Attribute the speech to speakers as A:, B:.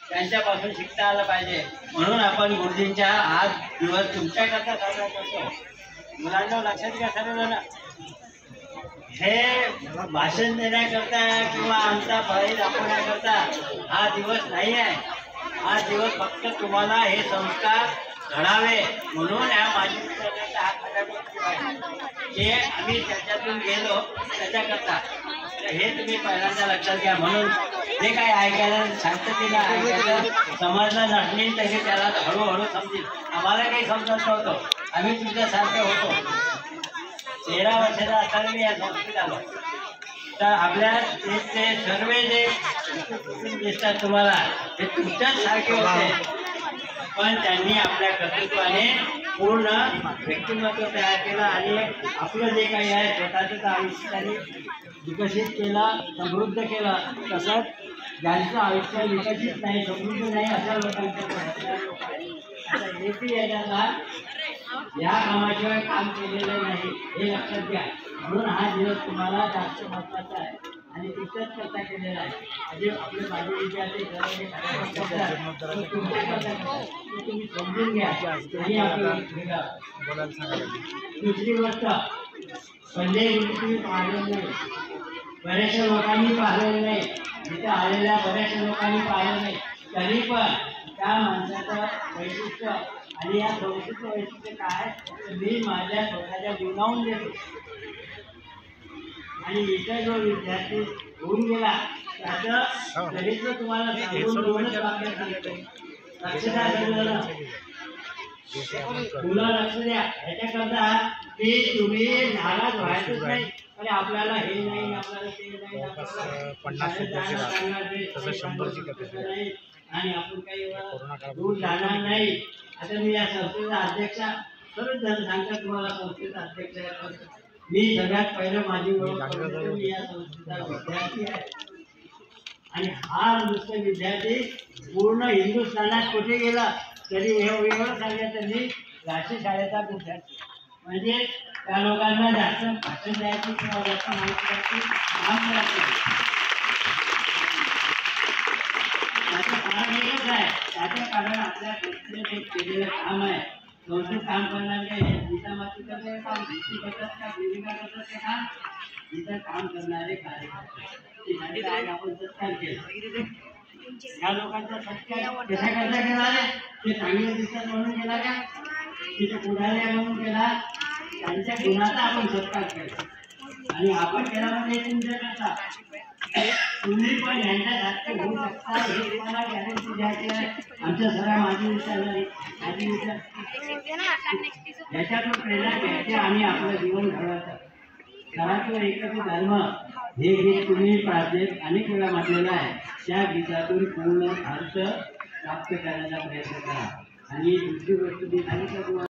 A: त्यांच्यापासून शिकता आलं पाहिजे, म्हणून आपण गुरुजींच्या हा दिवस तुमच्याकरता साजरा करतो. मुलांना लक्षात घ्या सर्वजण, हे भाषण देण्याकरता किंवा आमचा भय दाखवण्याकरता हा दिवस नाही आहे. हा दिवस फक्त तुम्हाला हे संस्कार घडावे म्हणून या माझी मित्रांचा हा खटाटोप आहे, जे आम्ही त्याच्यातून गेलो त्याच्याकरता. हे तुम्ही पहिल्यांदा लक्षात घ्या. म्हणून जे काही ऐकायला शांततेनं ऐकायला समजलं नसली तरी त्याला हळूहळू समजेल. आम्हाला काही समजत नव्हतं, आम्ही तुमच्यासारखे होतो. 13 वर्षाचा असताना मी या संस्थेत आलो. तर आपल्या ते सर्व जे दिसतात तुम्हाला ते तुमच्याच सारखे होते, पण त्यांनी आपल्या कर्तृत्वाने पूर्ण व्यक्तिमत्व तयार केलं आणि आपलं जे काही आहे स्वतःचं आयुष्य त्यांनी विकसित केलं, समृद्ध केलं. तसंच ज्यांचं आयुष्य विकसित नाही, समृद्ध नाही अशा लोकांच्या याच्याला या कामाशिवाय काम केलेलं नाही हे लक्षात घ्या. म्हणून हा दिवस तुम्हाला जास्त महत्त्वाचा आहे आणि तिथंच करता केलेला आहे. म्हणजे आपले माझे विद्यार्थी तुम्ही समजून घ्या. दुसरी गोष्ट, पहिले तुम्ही पाहिलेलं नाही, बऱ्याचशा लोकांनी पाहिलेलं नाही, तिथे आलेल्या बऱ्याचशा लोकांनी पाहिलं नाही, तरी पण त्या माणसाचं वैशिष्ट्य आणि या संस्थेचं वैशिष्ट्य काय, मी माझ्या स्वतःच्या जीवनाहून देतो. आणि इतर जो विद्यार्थी होऊन गेला त्याचं चरित्र तुम्हाला मुलं लक्ष द्या ह्याच्याकरता की तुम्ही नाराज व्हायचंच नाही. आणि आपल्याला हे नाही, आपल्याला ते नाही, नाही आणि आपण काही दूर जाणार नाही. आता मी या संस्थेचा अध्यक्ष, सर्वच जण सांगतात तुम्हाला संस्थेचा अध्यक्ष. मी सगळ्यात पहिलं माझी ओळख मी या संस्थेचा विद्यार्थी आहे. आणि हा नुसतं विद्यार्थी पूर्ण हिंदुस्थानात कुठे गेला तरी एवढं सांगायचं मी राशी शाळेचा विद्यार्थी. म्हणजे त्या लोकांना जास्त भाषण द्यायची किंवा जास्त माहिती द्यायची काम करायची. त्याचं कारण एकच आहे, त्याचं कारण आपल्या संस्थेने केलेलं काम आहे. संस्थेत काम करणारे गीता माती करते काम, भीती करतात का, भूमिका करतात ते काम, इथं काम करणारे कार्यकर्ते. आपण सत्कार केला, या लोकांचा सत्कार कशाकरता केला रे? ते चांगले दिसतात म्हणून केला का? तिथे पुढारी म्हणून केला? त्यांच्या गुणाचा आपण सत्कार केला आणि आपण केला म्हणजे तुमच्याकरता. तुम्ही पण यांच्यासारखे होऊ शकता हे तुम्हाला गॅरंटी द्यायची आहे. आमच्या सगळ्या माझी विचार याच्यातून प्रेरणा घ्यायची आणि आपलं जीवन घडवायचं. घरातलं एकत्र धर्म हे गीत तुम्ही प्रार्थनेत अनेक वेळा म्हटलेलं आहे. त्या गीतातून पूर्ण अर्थ प्राप्त करण्याचा प्रयत्न करा. आणि दुसरी गोष्ट मी सांगितलं